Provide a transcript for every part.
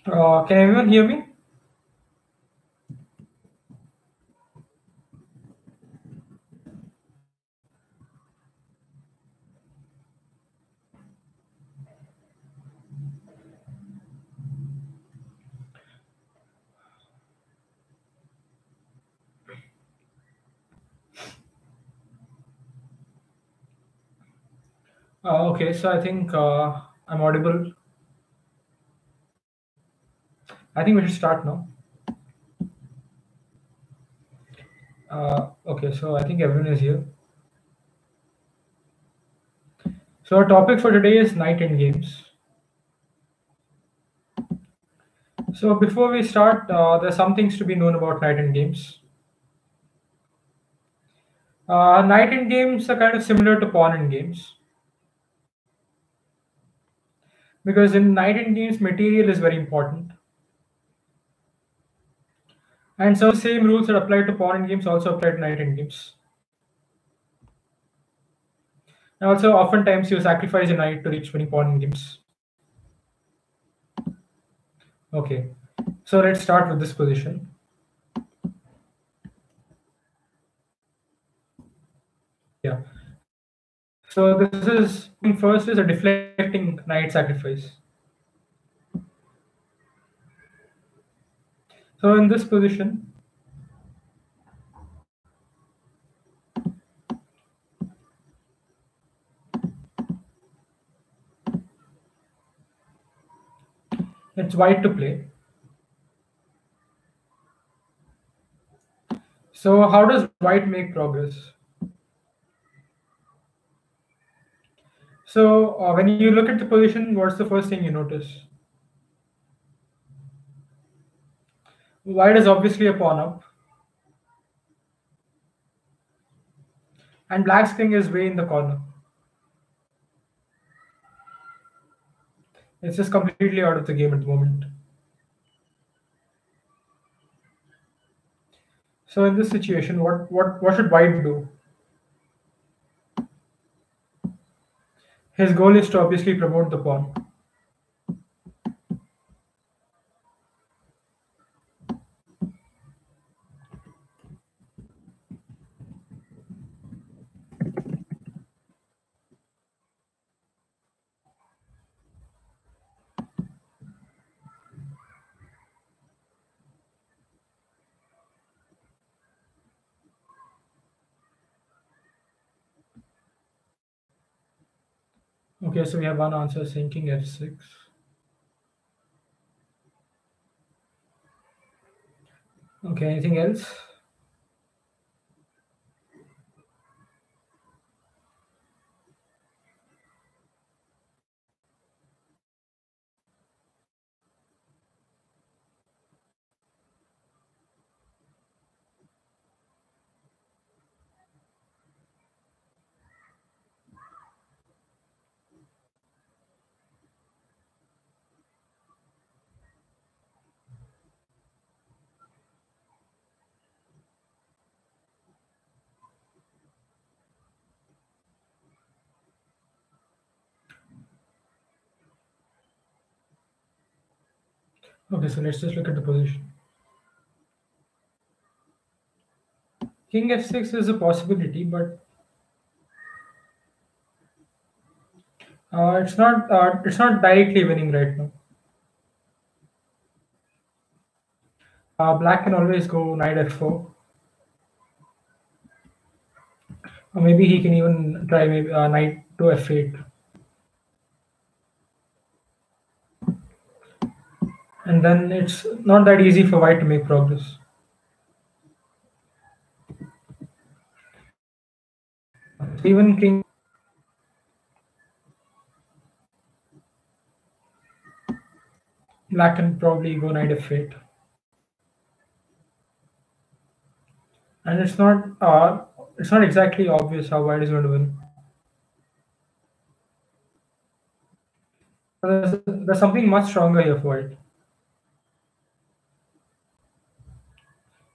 Can everyone hear me? Okay, so I think I'm audible. I think we should start now. Okay, so I think everyone is here. So our topic for today is night end games. So before we start, there's some things to be known about night end games. Night end games are kind of similar to pawn end games because in night end games, material is very important, and some of the same rules that apply to pawn end games also apply to night end games. And also, oftentimes you sacrifice a knight to reach winning pawn end games. Okay, so let's start with this position. Yeah. So this is first is a deflecting knight sacrifice. So in this position, it's white to play. So how does white make progress? So when you look at the position, what's the first thing you notice? White is obviously a pawn up, and black's king is way in the corner. It's just completely out of the game at the moment. So in this situation, what should white do? His goal is to obviously promote the pawn. Okay, so we have one answer saying king f6. Okay, anything else? Okay, so let's just look at the position. King f6 is a possibility, but it's not directly winning right now. Black can always go knight f4, or maybe he can even try maybe knight to f8, and then it's not that easy for white to make progress. Even king, black can probably go knight f8, and it's not exactly obvious how white is going to win. There's something much stronger here for white.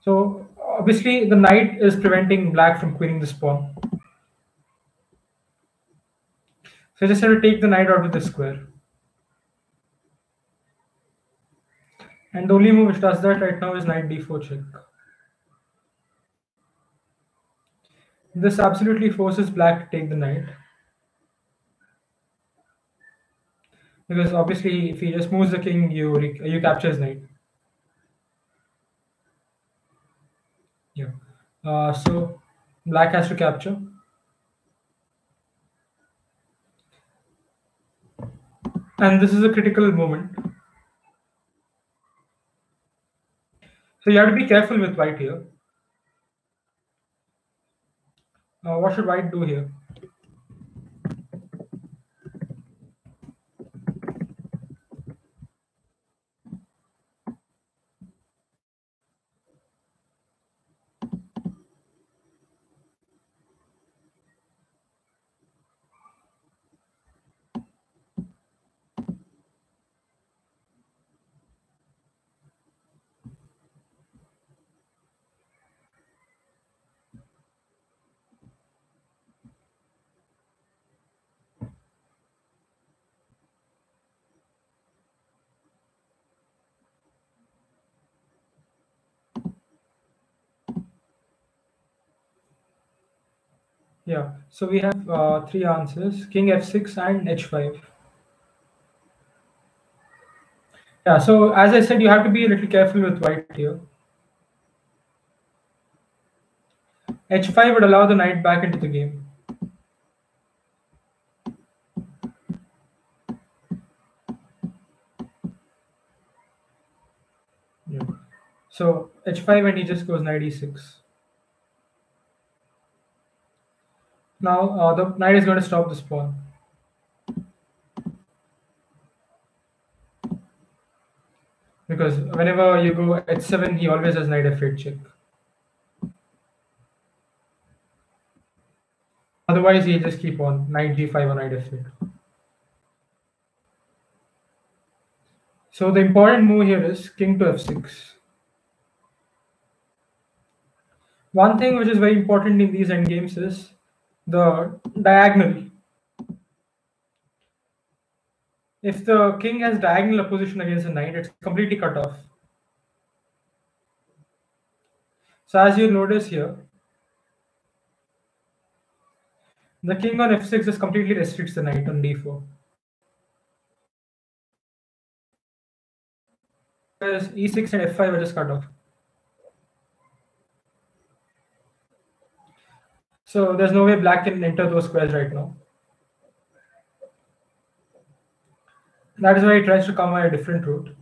So obviously the knight is preventing black from queening this pawn. So I just have to take the knight out of the square. And the only move which does that right now is knight d4 check. This absolutely forces black to take the knight. Because obviously, if he just moves the king, you capture his knight. Yeah. So black has to capture, and this is a critical moment. So you have to be careful with white here. What should white do here? Yeah. So we have three answers: king f6 and h5. Yeah. So as I said, you have to be a little careful with white here. h5 would allow the knight back into the game. Yeah. So h5 and he just goes knight e6. Now the knight is going to stop this pawn because whenever you go h7, he always has knight f8 check. Otherwise, he'll just keep on knight g5 or knight f8. So the important move here is king to f6. One thing which is very important in these endgames is the diagonal. If the king has diagonal opposition against the knight, it's completely cut off. So as you notice here, the king on f6 just completely restricts the knight on d4. Whereas e6 and f5 are just cut off. So there's no way black can enter those squares right now. That is why he tries to come by a different route.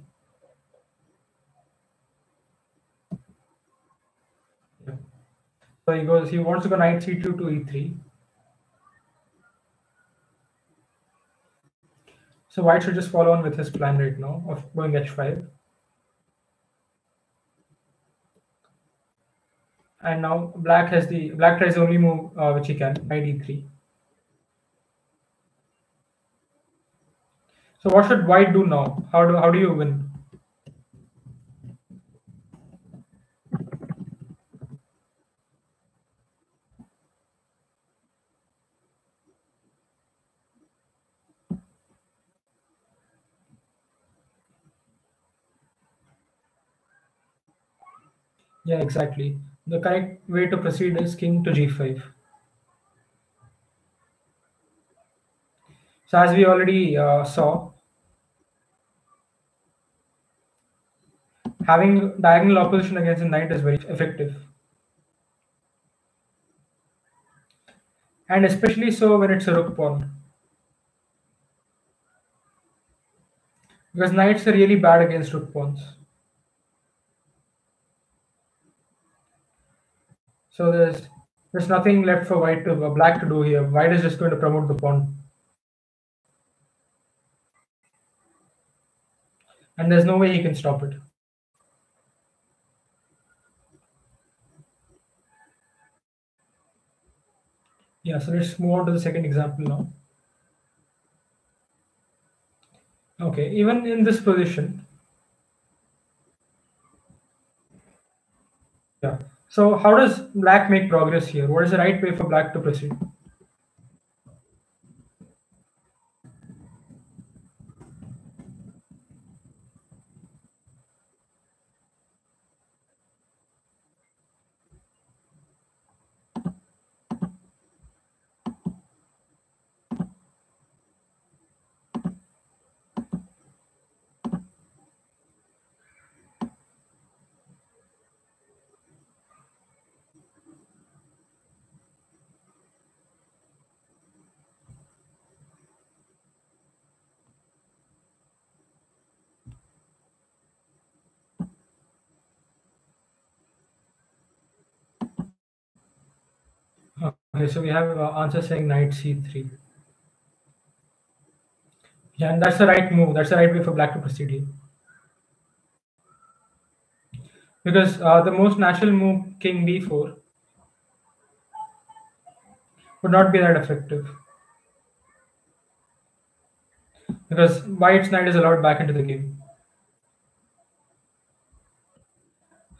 Yeah. So he wants to go knight c2 to e3. So white should just follow on with his plan right now of going h5. And now black tries the only move which he can, knight e3. So what should white do now? How do you win? Yeah, exactly. The correct way to proceed is king to g5. So as we already saw, having diagonal opposition against a knight is very effective, and especially so when it's a rook pawn, because knights are really bad against rook pawns. So there's nothing left for black to do here. White is just going to promote the pawn, and there's no way he can stop it. Yeah, so let's move on to the second example now. Okay, even in this position, yeah. So how does black make progress here? What is the right way for black to proceed? Okay, so we have answer saying knight c3. Yeah, and that's the right move. That's the right way for black to proceed here. Because the most natural move, king d4, would not be that effective. Because white's knight is allowed back into the game.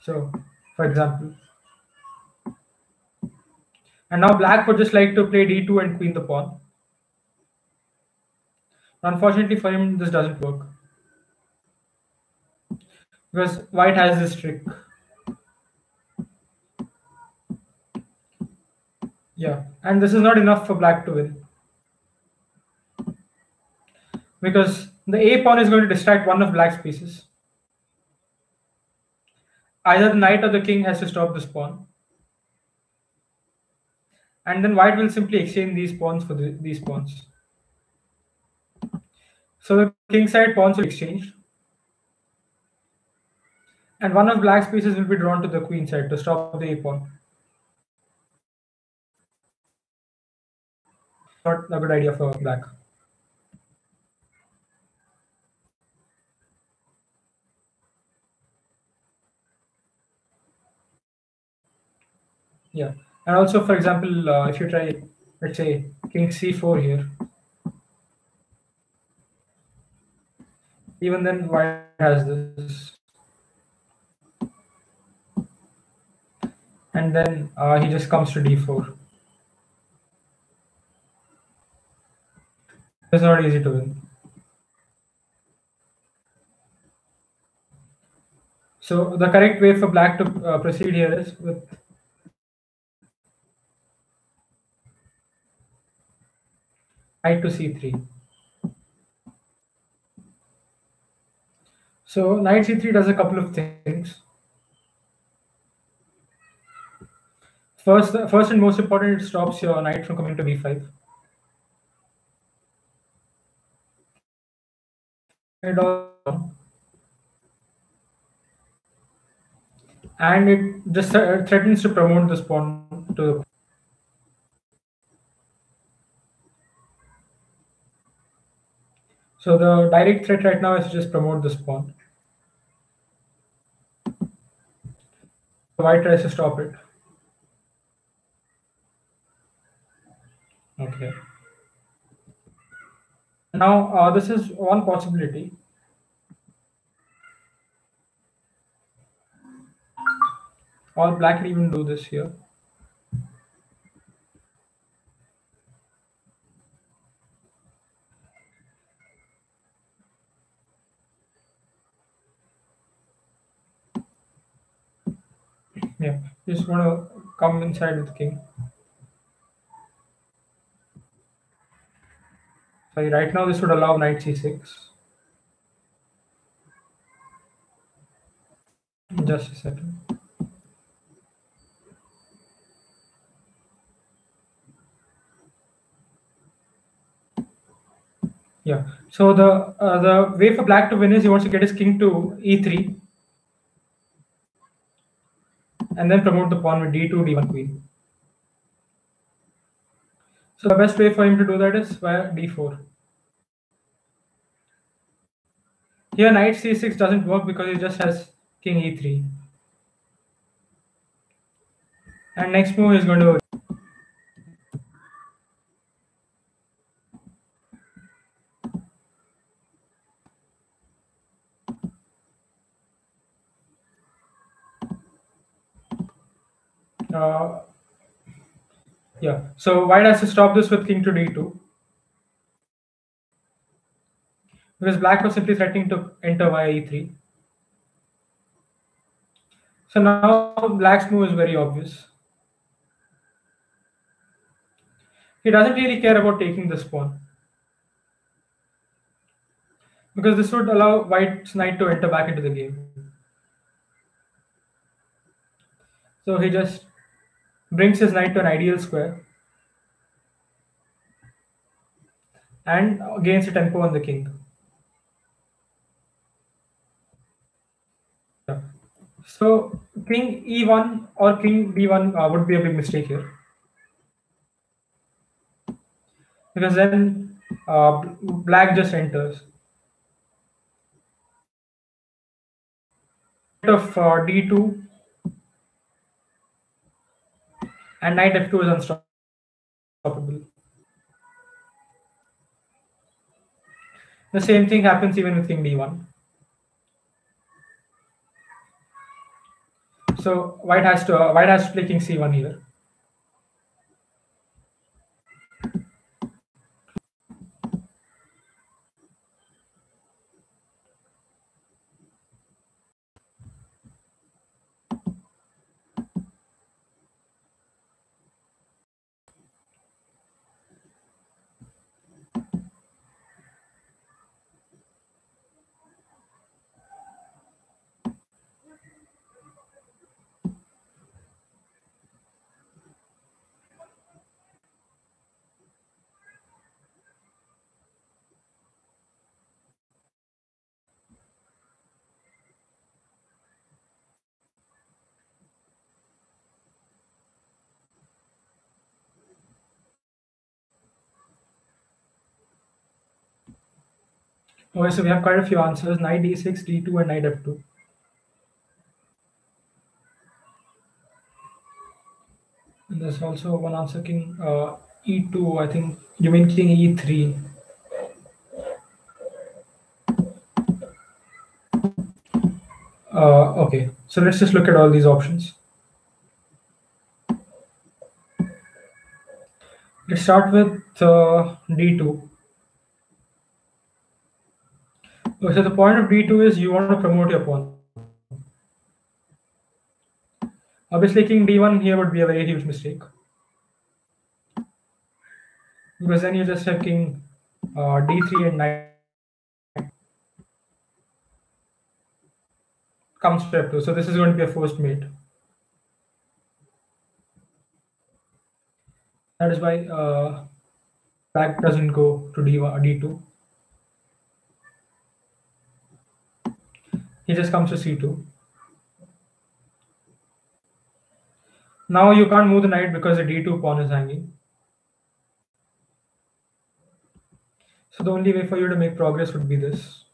So, for example, and now black would just like to play d2 and queen the pawn. Unfortunately for him, this doesn't work. Because white has this trick. Yeah, and this is not enough for black to win. Because the a pawn is going to distract one of black's pieces. Either the knight or the king has to stop this pawn. And then white will simply exchange these pawns for these pawns. So the king side pawns will exchange. And one of black's pieces will be drawn to the queen side to stop the a pawn. Not a good idea for black. Yeah. And also, for example, if you try, let's say, king c4 here, even then white has this. And then he just comes to d4. It's not easy to win. So the correct way for black to proceed here is with knight to c3. So knight c3 does a couple of things. First and most important, it stops your knight from coming to b5. And it just threatens to promote this pawn to the. So the direct threat right now is to just promote this pawn. So white tries to stop it. Okay. Now this is one possibility. Or black can even do this here. Yeah, just want to come inside with king. So right now this would allow knight c6. Just a second. Yeah. So the way for black to win is he wants to get his king to e3, and then promote the pawn with d2, d1 queen. So the best way for him to do that is via d4. Here knight c6 doesn't work because he just has king e3. And next move is going to. Uh, yeah. So white has to stop this with king to d2 because black was simply threatening to enter via e3. So now black's move is very obvious. He doesn't really care about taking this pawn because this would allow white's knight to enter back into the game. So he just brings his knight to an ideal square and gains a tempo on the king. Yeah. So king e1 or king d1 would be a big mistake here. because then black just enters. Of d2 and knight f2 is unstoppable. The same thing happens even with king d1. So white has to play king c1 here. Okay, so we have quite a few answers: knight d6, d2, and knight f2. And there's also one answer, king e2. I think you mean king e3. Okay, so let's just look at all these options. Let's start with d2. Okay, so the point of d2 is you want to promote your pawn. Obviously, king d1 here would be a very huge mistake, because then you just have king d3 and knight comes to f2. So this is going to be a forced mate. That is why black doesn't go to d2. He just comes to c2. Now you can't move the knight because the d2 pawn is hanging. So the only way for you to make progress would be this.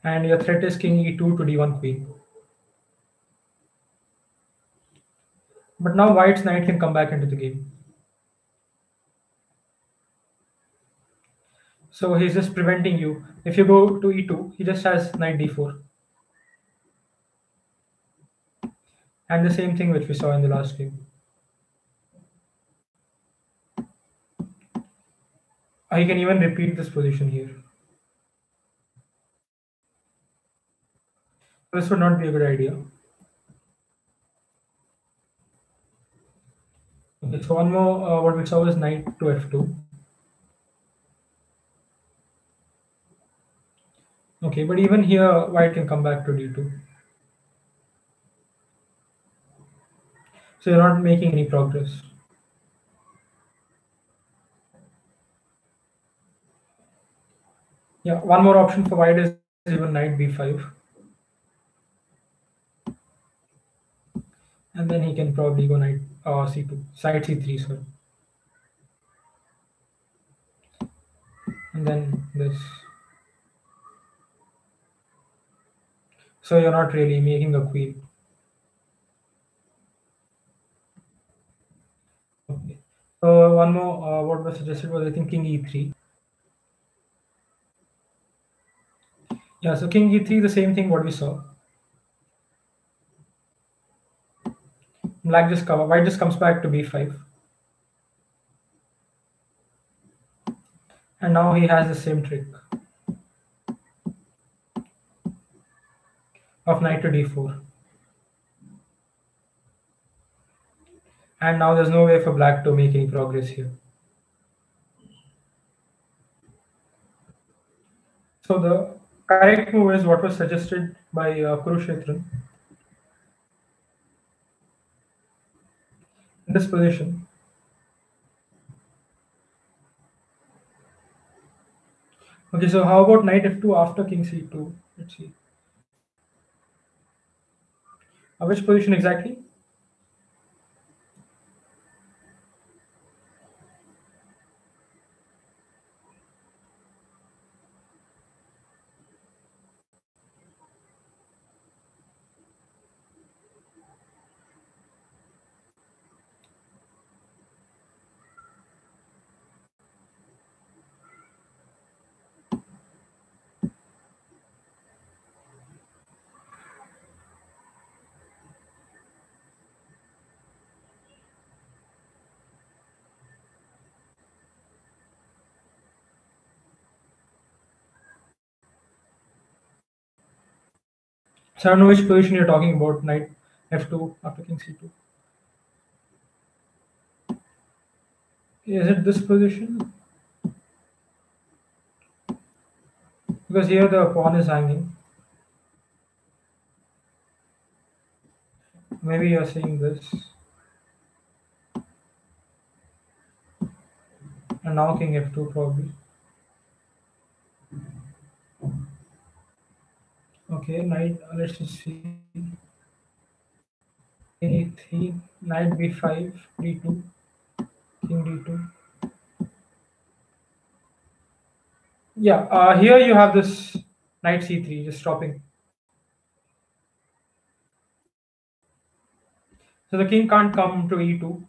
And your threat is king e2 to d1 queen. But now white's knight can come back into the game. So he's just preventing you. If you go to e2, he just has knight d4. And the same thing which we saw in the last game. I can even repeat this position here. This would not be a good idea. Okay, so one more, what we saw was knight to f2. Okay, but even here, white can come back to d2. So you're not making any progress. Yeah, one more option for white is even knight b5. And then he can probably go knight c2, side c3, sorry. And then this. So you're not really making a queen. Okay. So one more, what was suggested was I think king e3. Yeah, so king e3, the same thing what we saw. White just comes back to b5. And now he has the same trick of knight to d4. And now there's no way for black to make any progress here. So the correct move is what was suggested by Kurushetran. In this position. Okay, so how about knight f2 after king c2? Let's see. Which position exactly? So I don't know which position you're talking about. Knight f2 after king c2. Is it this position? Because here the pawn is hanging. Maybe you're saying this. And now king f2 probably. Okay, knight. Let's just see. King e3, knight b5, d2, king d2. Yeah, here you have this knight c3 just stopping. So the king can't come to e2.